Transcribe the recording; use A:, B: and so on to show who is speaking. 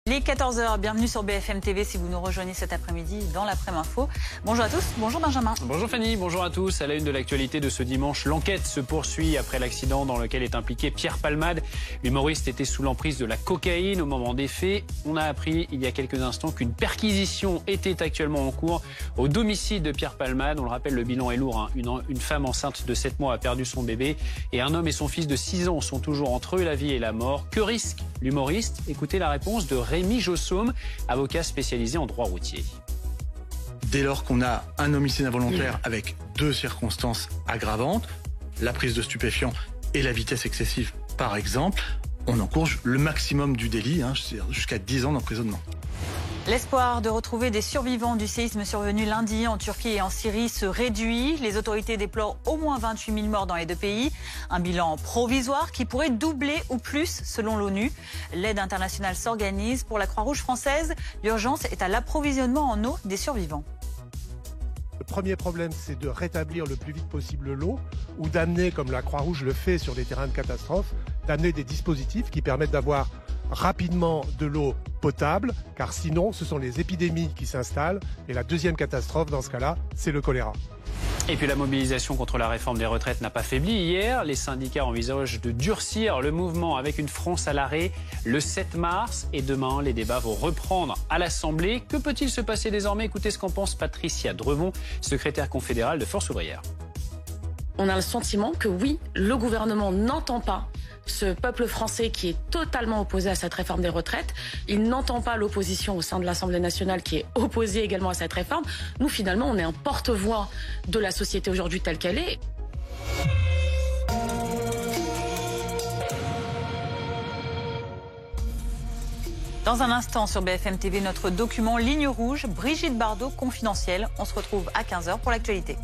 A: Les 14 h, bienvenue sur BFM TV si vous nous rejoignez cet après-midi dans l'après-midi info. Bonjour à tous, bonjour Benjamin.
B: Bonjour Fanny, bonjour à tous. À la une de l'actualité de ce dimanche, l'enquête se poursuit après l'accident dans lequel est impliqué Pierre Palmade. L'humoriste était sous l'emprise de la cocaïne au moment des faits. On a appris il y a quelques instants qu'une perquisition était actuellement en cours au domicile de Pierre Palmade. On le rappelle, le bilan est lourd. Une femme enceinte de 7 mois a perdu son bébé et un homme et son fils de 6 ans sont toujours entre la vie et la mort. Que risque l'humoriste? Écoutez la réponse de Rémi Jossaume, avocat spécialisé en droit routier.
C: Dès lors qu'on a un homicide involontaire avec 2 circonstances aggravantes, la prise de stupéfiants et la vitesse excessive par exemple, on encourt le maximum du délit, jusqu'à 10 ans d'emprisonnement.
A: L'espoir de retrouver des survivants du séisme survenu lundi en Turquie et en Syrie se réduit. Les autorités déplorent au moins 28 000 morts dans les deux pays. Un bilan provisoire qui pourrait doubler ou plus selon l'ONU. L'aide internationale s'organise. Pour la Croix-Rouge française, l'urgence est à l'approvisionnement en eau des survivants.
D: Le premier problème, c'est de rétablir le plus vite possible l'eau ou d'amener, comme la Croix-Rouge le fait sur des terrains de catastrophe, d'amener des dispositifs qui permettent d'avoir rapidement de l'eau potable, car sinon ce sont les épidémies qui s'installent et la deuxième catastrophe dans ce cas-là, c'est le choléra.
B: Et puis la mobilisation contre la réforme des retraites n'a pas faibli hier. Les syndicats envisagent de durcir le mouvement avec une France à l'arrêt le 7 mars. Et demain, les débats vont reprendre à l'Assemblée. Que peut-il se passer désormais? Écoutez ce qu'en pense Patricia Drevon, secrétaire confédérale de Force ouvrière.
E: On a le sentiment que oui, le gouvernement n'entend pas ce peuple français qui est totalement opposé à cette réforme des retraites. Il n'entend pas l'opposition au sein de l'Assemblée nationale qui est opposée également à cette réforme. Nous, finalement, on est un porte-voix de la société aujourd'hui telle qu'elle est.
A: Dans un instant sur BFM TV, notre document Ligne rouge, Brigitte Bardot confidentielle. On se retrouve à 15 h pour l'actualité.